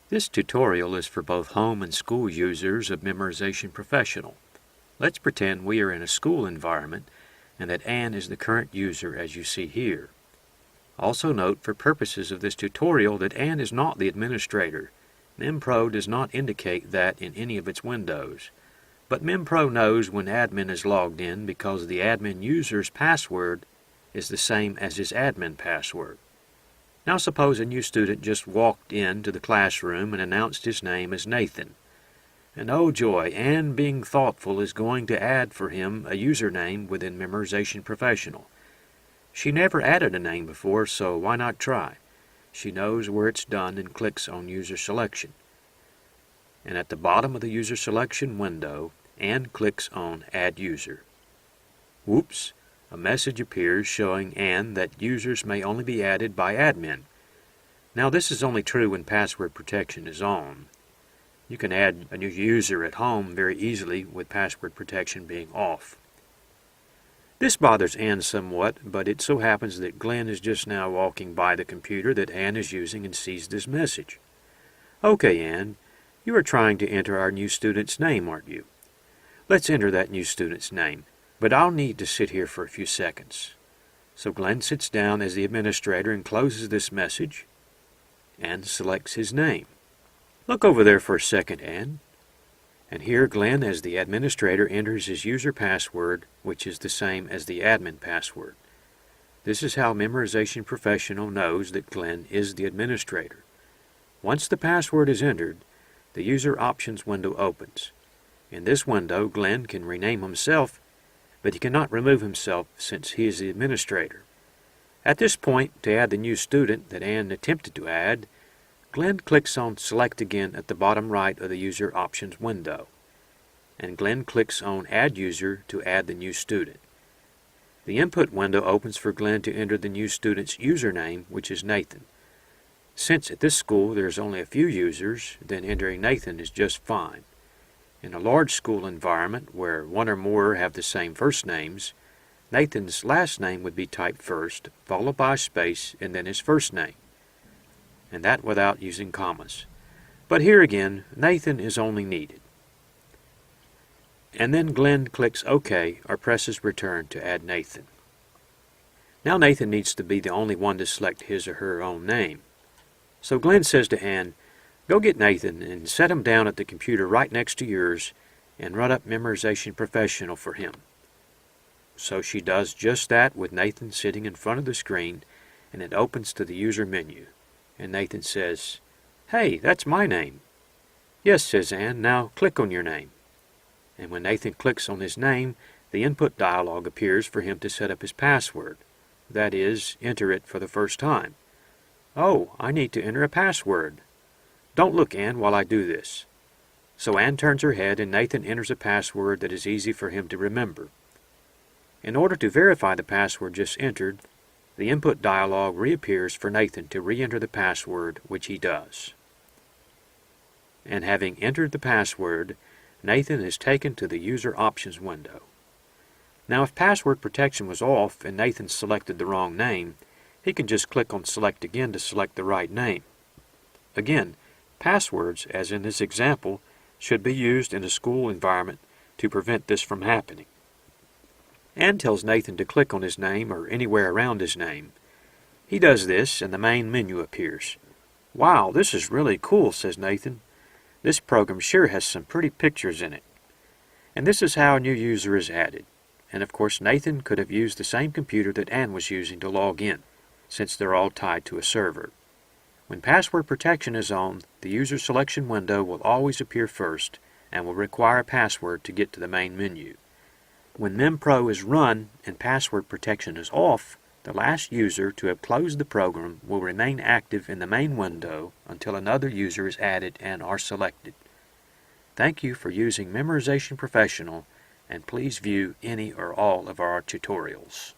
This tutorial is for both home and school users of Memorization Professional. Let's pretend we are in a school environment and that Anne is the current user as you see here. Also note for purposes of this tutorial that Anne is not the administrator. MemPro does not indicate that in any of its windows. But MemPro knows when admin is logged in because the admin user's password is the same as his admin password. Now suppose a new student just walked into the classroom and announced his name as Nathan. And oh joy, Anne, being thoughtful, is going to add for him a username within Memorization Professional. She never added a name before, so why not try? She knows where it's done and clicks on User Selection. And at the bottom of the User Selection window, Anne clicks on Add User. Whoops! A message appears showing Anne that users may only be added by admin. Now this is only true when password protection is on. You can add a new user at home very easily with password protection being off. This bothers Anne somewhat, but it so happens that Glenn is just now walking by the computer that Anne is using and sees this message. Okay, Anne, you are trying to enter our new student's name, aren't you? Let's enter that new student's name. But I'll need to sit here for a few seconds. So Glenn sits down as the administrator and closes this message and selects his name. Look over there for a second, Anne. And here Glenn, as the administrator, enters his user password, which is the same as the admin password. This is how Memorization Professional knows that Glenn is the administrator. Once the password is entered, the User Options window opens. In this window, Glenn can rename himself, but he cannot remove himself since he is the administrator. At this point, to add the new student that Anne attempted to add, Glenn clicks on Select again at the bottom right of the User Options window, and Glenn clicks on Add User to add the new student. The input window opens for Glenn to enter the new student's username, which is Nathan. Since at this school there's only a few users, then entering Nathan is just fine. In a large school environment where one or more have the same first names, Nathan's last name would be typed first, followed by a space, and then his first name, and that without using commas. But here again, Nathan is only needed. And then Glenn clicks OK or presses Return to add Nathan. Now Nathan needs to be the only one to select his or her own name. So Glenn says to Anne, "Go get Nathan and set him down at the computer right next to yours and run up Memorization Professional for him." So she does just that with Nathan sitting in front of the screen, and it opens to the user menu. And Nathan says, "Hey, that's my name." "Yes," says Anne, "now click on your name." And when Nathan clicks on his name, the input dialog appears for him to set up his password. That is, enter it for the first time. "Oh, I need to enter a password. Don't look, Anne, while I do this." So Anne turns her head and Nathan enters a password that is easy for him to remember. In order to verify the password just entered, the input dialog reappears for Nathan to re-enter the password, which he does. And having entered the password, Nathan is taken to the User Options window. Now if password protection was off and Nathan selected the wrong name, he can just click on Select again to select the right name. Again, passwords, as in this example, should be used in a school environment to prevent this from happening. Anne tells Nathan to click on his name or anywhere around his name. He does this and the main menu appears. "Wow, this is really cool," says Nathan. "This program sure has some pretty pictures in it." And this is how a new user is added. And of course Nathan could have used the same computer that Anne was using to log in, since they're all tied to a server. When password protection is on, the user selection window will always appear first and will require a password to get to the main menu. When MemPro is run and password protection is off, the last user to have closed the program will remain active in the main window until another user is added and are selected. Thank you for using Memorization Professional, and please view any or all of our tutorials.